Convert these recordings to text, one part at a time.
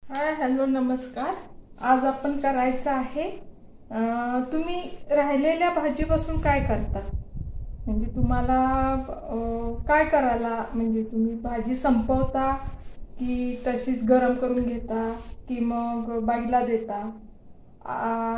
Hi hello नमस्कार। आज आपण करायचं आहे तुम्ही राहिलेल्या भाजीपासून काय करता, म्हणजे तुम्हाला काय करायला, म्हणजे तुम्ही भाजी संपवता की तशीच गरम करून घेता की मग बाईला देता।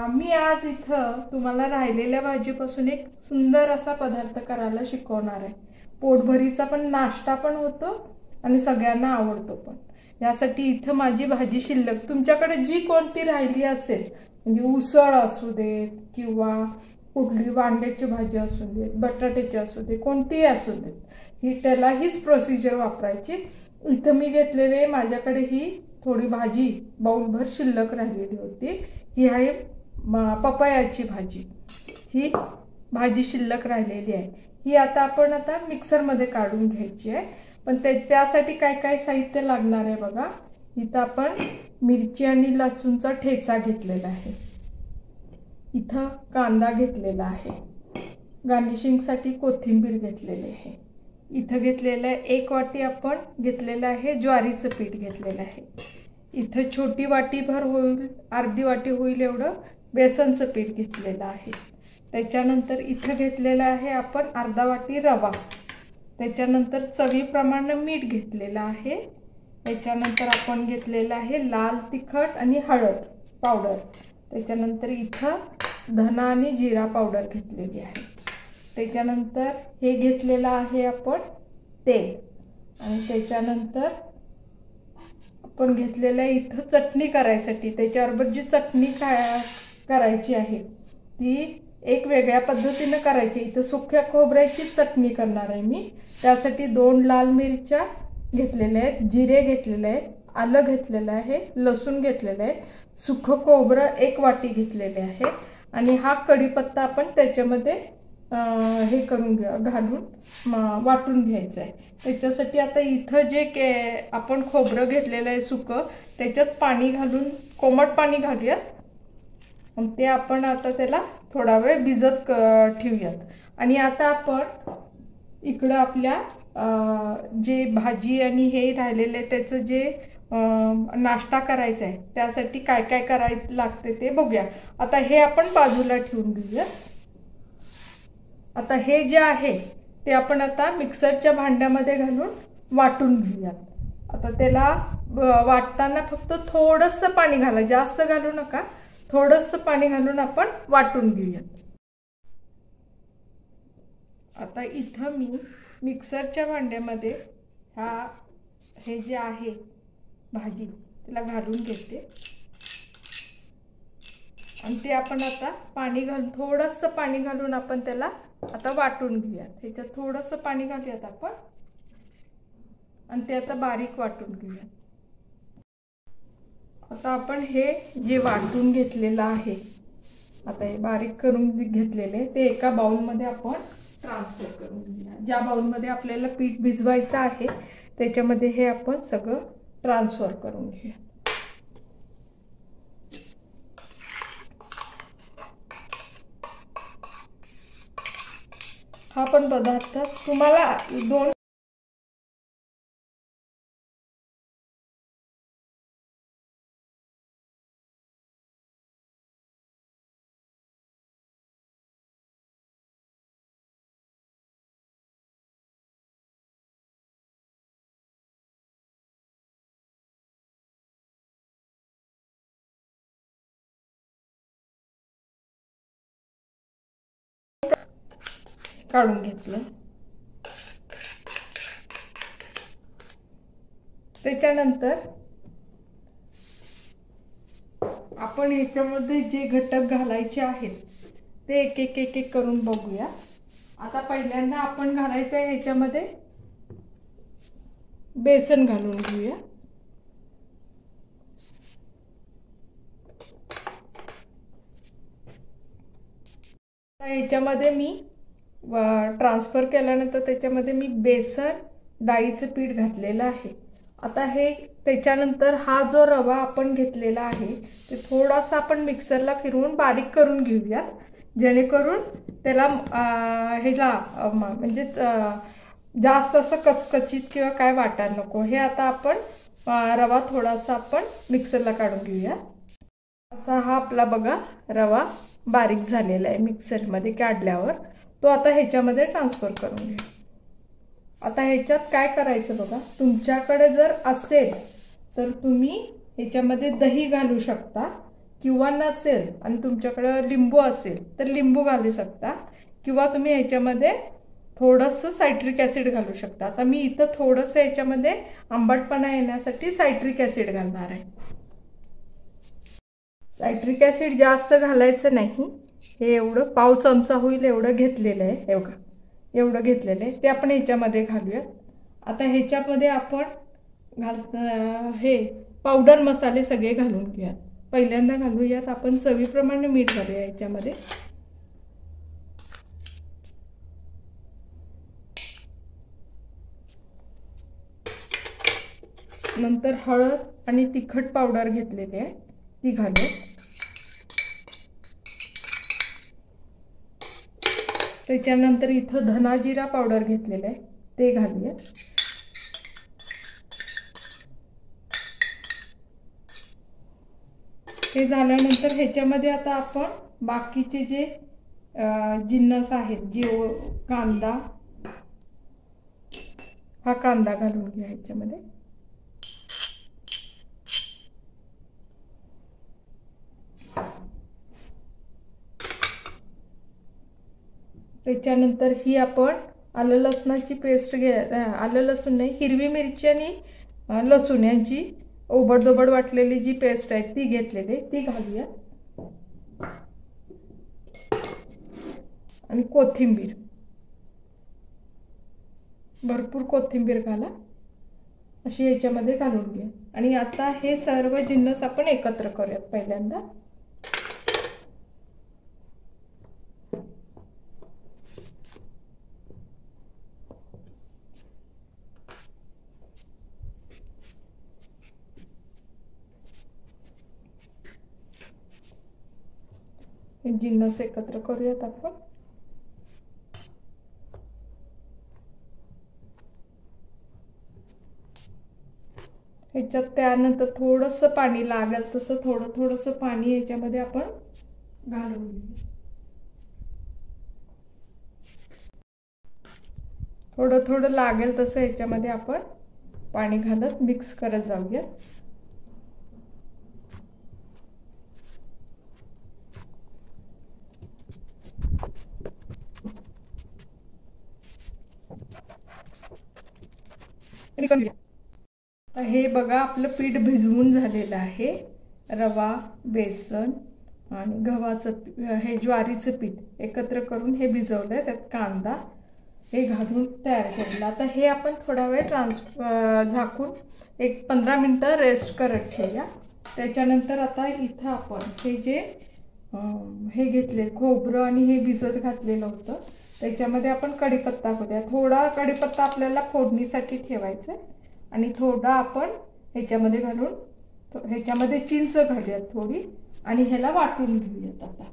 मी आज इथं तुम्हाला राहिलेल्या भाजीपासून एक सुंदर असा पदार्थ करायला शिकवणार आहे। पोटभरीचा पण नाश्ता पण होतो आणि सगळ्यांना आवडतो पण। यासाठी इथं माझी भाजी शिल्लक तुमच्याकडे जी कोणती राहिली असेल, म्हणजे उसळ असू देत किंवा कुठली वांग्याची भाजी असू देत, बटाट्याची असू दे, कोणतीही असू देत, त्याला हीच प्रोसिजर वापरायची। इथं मी घेतलेले माझ्याकडे ही थोडी भाजी बाउलभर शिल्लक राहिलेली होती। ही आहे पपयाची भाजी। ही भाजी शिल्लक राहिलेली आहे। ही आता मिक्सरमध्ये काढून घ्यायची आहे। पण त्यासाठी काय काय साहित्य लागणार आहे बघा। इथं आपण मिरची आणि लसूणचा ठेचा घेतलेला आहे। इथं कांदा घेतलेला आहे। गार्निशिंगसाठी कोथिंबीर घेतलेली आहे। इथं घेतलेलं आहे 1 वाटी आपण घेतलेलं आहे ज्वारीचं पीठ घेतलेलं आहे। इथं छोटी वाटीभर होईल, अर्धी वाटी होईल एवढं बेसनचं पीठ घेतलेलं आहे। त्याच्यानंतर इथं घेतलेलं आहे आपण अर्धा वाटी रवा। त्याच्यानंतर चवीप्रमाणे मीठ घेतलेलं आहे। त्याच्यानंतर आपण घेतलेलं आहे लाल तिखट आणि हळद पावडर। त्याच्यानंतर इथं धना आणि जिरा पावडर घेतलेली आहे। त्याच्यानंतर हे घेतलेलं आहे आपण तेल। आणि त्याच्यानंतर आपण घेतलेलं आहे इथं चटणी करायसाठी। त्याच्याबरोबर जी चटणी करायची आहे ती एक वेगळ्या पद्धतीने करायची। इथं सुक्या खोबऱ्याची चटणी करणार आहे मी। त्यासाठी 2 लाल मिरच्या घेतलेल्या आहेत, जिरे घेतलेले आहेत, आलं घेतलेलं आहे, लसूण घेतलेलं आहे, सुकं खोबरं 1 वाटी घेतलेले आहे आणि हा कढीपत्ता आपण त्याच्यामध्ये हे करून घालून वाटून घ्यायचं आहे। त्याच्यासाठी आता इथं जे आपण खोबरं घेतलेलं आहे सुकं, त्याच्यात पाणी घालून कोमट पाणी घालूयात आणि ते आपण आता त्याला थोडा वेळ भिजत ठेवूयात। आणि आता आपण इकडं आपल्या जे भाजी आणि हे राहिलेले त्याचं जे नाश्ता करायचा आहे त्यासाठी काय काय करायला लागते ते बघूया। आता हे आपण बाजूला ठेवून घेऊया। आता हे जे आहे ते आपण आता मिक्सरच्या भांड्यामध्ये घालून वाटून घेऊयात। आता त्याला वाटताना फक्त थोडंसं पाणी घाला, जास्त घालू नका, थोडंसं पाणी घालून आपण वाटून घेऊयात। आता इथं मी मिक्सरच्या भांड्यामध्ये हे जे आहे भाजी त्याला घालून घेते आणि ते आपण आता पाणी घालून थोडंसं पाणी घालून आपण त्याला आता वाटून घेऊयात। ह्याच्यात थोडंसं पाणी घालूयात आपण आणि ते आता बारीक वाटून घेऊयात। आता आपण हे जे वाटून घेतलेलं आहे, आता हे बारीक करून घेतलेले ते एका बाउलमध्ये आपण ट्रान्सफर करून घेऊया। ज्या बाउलमध्ये आपल्याला पीठ भिजवायचं आहे त्याच्यामध्ये हे आपण सगळं ट्रान्सफर करून घेऊया। हा पण पदार्थ तुम्हाला 2 काढून घेतलं। त्याच्यानंतर आपण ह्याच्यामध्ये जे घटक घालायचे आहेत ते एक एक करून बघूया। आता पहिल्यांदा आपण घालायचं आहे ह्याच्यामध्ये बेसन घालून घेऊया। ह्याच्यामध्ये मी ट्रान्सफर केल्यानंतर त्याच्यामध्ये मी बेसन डाळीचं पीठ घातलेलं आहे। आता हे त्याच्यानंतर हा जो रवा आपण घेतलेला आहे ते थोडासा आपण मिक्सरला फिरवून बारीक करून घेऊयात, जेणेकरून त्याला म्हणजे जास्त असं कचकचित किंवा काय वाटायला नको। हे आता आपण रवा थोडासा आपण मिक्सरला काढून घेऊया। असा हा आपला बघा रवा बारीक झालेला आहे मिक्सरमध्ये काढल्यावर। तो आता ह्याच्यामध्ये ट्रान्सफर करून घेऊ। आता ह्याच्यात काय करायचं बघा, तुमच्याकडे जर असेल तर तुम्ही ह्याच्यामध्ये दही घालू शकता, किंवा नसेल आणि तुमच्याकडे लिंबू असेल तर लिंबू घालू शकता, किंवा तुम्ही ह्याच्यामध्ये थोडंसं सायट्रिक ॲसिड घालू शकता। आता मी इथं थोडंसं ह्याच्यामध्ये आंबटपणा येण्यासाठी सायट्रिक ॲसिड घालणार आहे। सायट्रिक ॲसिड जास्त घालायचं नाही, हे एवढं पाव चमचा होईल एवढं घेतलेलं आहे, हे बघा एवढं घेतलेलं आहे, ते आपण ह्याच्यामध्ये घालूया। आता ह्याच्यामध्ये आपण हे पावडर मसाले सगळे घालून घेऊयात। पहिल्यांदा घालूयात आपण चवीप्रमाणे मीठ घालूया ह्याच्यामध्ये, नंतर हळद आणि तिखट पावडर घेतलेली आहे ती घालूया। त्याच्यानंतर इथं धना जिरा पावडर घेतलेलं आहे ते घालूया। हे झाल्यानंतर ह्याच्यामध्ये आता आपण बाकीचे जे जिन्नस आहेत, जे कांदा, हा कांदा घालून घ्या ह्याच्यामध्ये। त्याच्यानंतर ही आपण आलं लसणाची पेस्ट आलं लसूण नाही, हिरवी मिरची आणि लसूण यांची ओबडधोबड वाटलेली जी पेस्ट आहे ती घेतलेली, ती घालूया। आणि कोथिंबीर, भरपूर कोथिंबीर घाला, अशी याच्यामध्ये घालून घ्या। आणि आता हे सर्व जिन्नस आपण एकत्र करूयात पहिल्यांदा। जिन्नस एकत्र करूयात आपण। ह्याच्यात त्यानंतर थोडंसं पाणी लागेल तसं थोडंसं पाणी ह्याच्यामध्ये आपण घालून घेऊ। थोडं लागेल तसं ह्याच्यामध्ये आपण पाणी घालत मिक्स करत जाऊया। हे बघा आपलं पीठ भिजवून झालेलं आहे। रवा, बेसन आणि गव्हाचं हे ज्वारीचं पीठ एकत्र करून हे भिजवलंय, त्यात कांदा हे घालून तयार केलेलं। आता हे आपण थोडा वेळ झाकून एक 15 मिनिटं रेस्ट करत ठेवूया। त्याच्यानंतर आता इथं आपण हे जे हे घेतले खोबरं आणि हे भिजत घातलेलं होतं, त्याच्यामध्ये आपण कढीपत्ता घालूया। थोडा कढीपत्ता आपल्याला फोडणीसाठी ठेवायचा आहे, आणि थोडा आपण ह्याच्यामध्ये घालून ह्याच्यामध्ये चिंच घालूयात थोडी, आणि ह्याला वाटून घेऊयात। आता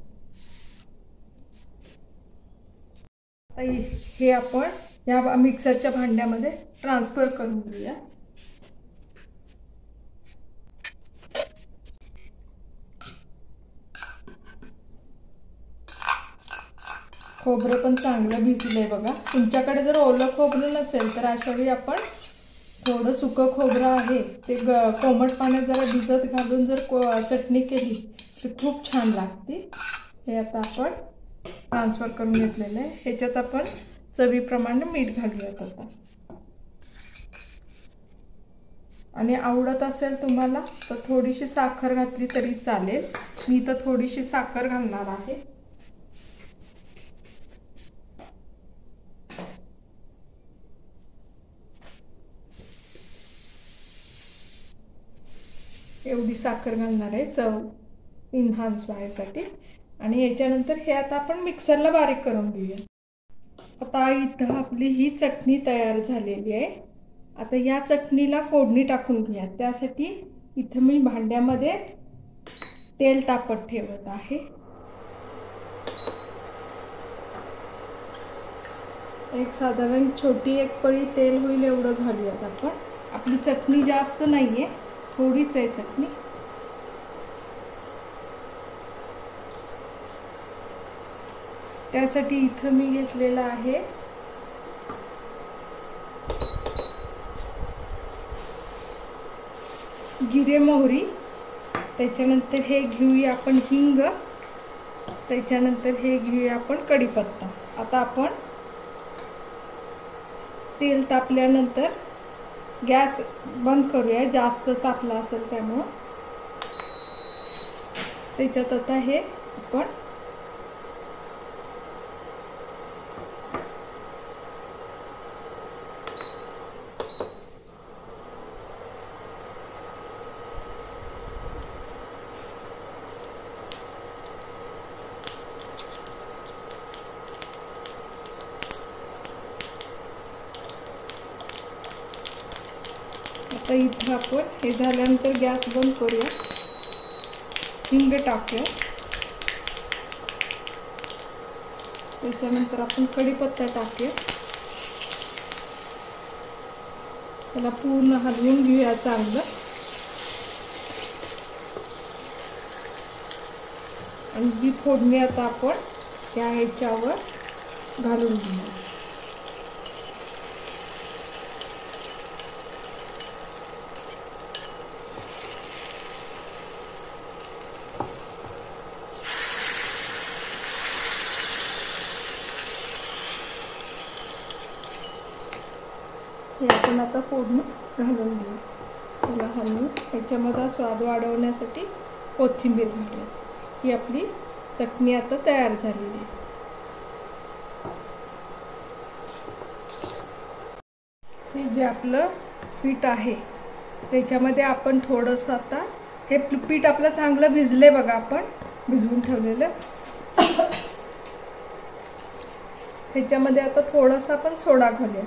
हे आपण या मिक्सरच्या भांड्यामध्ये ट्रान्सफर करून घेऊया। खोबरं पण चांगलं भिजलंय बघा। तुमच्याकडे जर ओलं खोबरं नसेल तर अशा वेळी आपण थोडं सुकं खोबरं आहे ते कोमट पाण्यात जरा भिजत घालून जर चटणी केली तर खूप छान लागते। हे आता आपण ट्रान्सफर करून घेतलेलं आहे। ह्याच्यात आपण चवीप्रमाणे मीठ घालूयात आता, आणि आवडत असेल तुम्हाला तर थोडीशी साखर घातली तरी चालेल। मी तर थोडीशी साखर घालणार आहे। एवढी साखर घालणार आहे चव इन्हान्स व्हायसाठी। आणि याच्यानंतर हे आता आपण मिक्सरला बारीक करून घेऊया। आता इथं आपली ही चटणी तयार झालेली आहे। आता या चटणीला फोडणी टाकून घेऊया। त्यासाठी इथं मी भांड्यामध्ये तेल तापत ठेवत आहे। एक साधारण छोटी एक पळी तेल होईल एवढं घालूयात आपण। आपली चटणी जास्त नाहीये, थोडीच आहे चटणी. त्यासाठी इथं मी घेतलेलं आहे जिरे मोहरी. त्याच्यानंतर हे घेऊया आपण हिंग. त्याच्यानंतर हे घेऊया आपण कढीपत्ता. आता आपण तेल तापल्यानंतर गॅस बंद करूया, जास्त तापला असेल त्यामुळे. त्याच्यात आता हे आपण आता इथं आपण हे झाल्यानंतर गॅस बंद करूया. हिंग टाकूया. त्याच्यानंतर आपण कढीपत्ता टाकूया. त्याला पूर्ण हलवून घेऊया चांगलं. आणि जी फोडणी आता आपण त्या ह्याच्यावर घालून घेऊया. हे आपण आता फोडणी घालून घेऊ. त्याला हलवून ह्याच्यामध्ये स्वाद वाढवण्यासाठी कोथिंबीर घालूया. ही आपली चटणी आता तयार झालेली आहे. हे जे आपलं पीठ आहे त्याच्यामध्ये आपण थोडंसं आता हे पीठ आपलं चांगलं भिजले बघा, आपण भिजवून ठेवलेलं. ह्याच्यामध्ये आता थोडंसं आपण सोडा घालूया.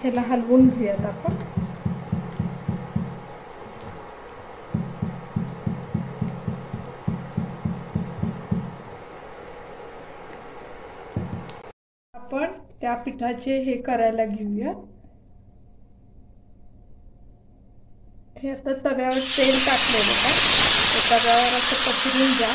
ह्याला हलवून घेऊयात आपण. आपण त्या पिठाचे हे करायला घेऊया. हे आता तव्यावर तेल टाकलेलं का, तव्यावर असं पसरून घ्या.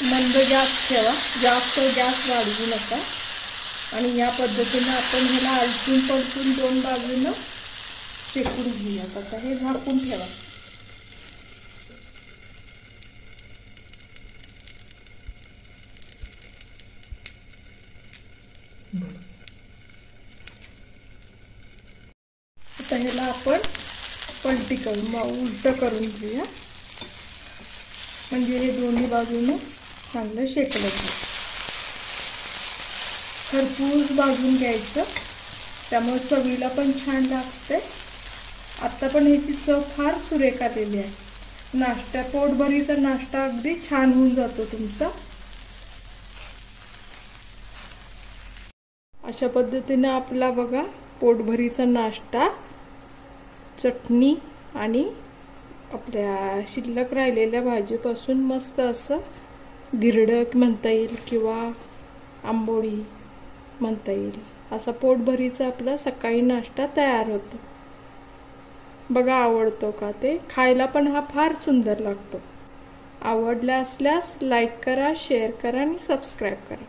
मंद गॅस ठेवा, जास्त गॅस वाढवू नका. आणि या पद्धतीने आपण ह्याला आलटून पलटून दोन बाजूनं शेकून घेऊया. आता हे झाकून ठेवा. आता ह्याला आपण पलटी करून उलट करून घेऊया. म्हणजे हे दोन्ही बाजूने चांगलं शेकलं जाईल. खरपूस भाजून घ्यायचं, त्यामुळे चवीला पण छान लागते. आता पण ह्याची चव फार सुरेख आलेली आहे. नाश्ता, पोटभरीचा नाश्ता अगदी छान होऊन जातो तुमचा. अशा पद्धतीने आपला बघा पोटभरीचा नाश्ता, चटणी आणि आपल्या शिल्लक राहिलेल्या भाजीपासून मस्त असं धिरडक म्हणता येईल किंवा आंबोळी म्हणता येईल, असा पोटभरीचा आपला सकाळी नाश्ता तयार होतो. बघा आवडतो का ते? खायला पण हा फार सुंदर लागतो. आवडला असल्यास लाईक करा, शेअर करा आणि सबस्क्राईब करा.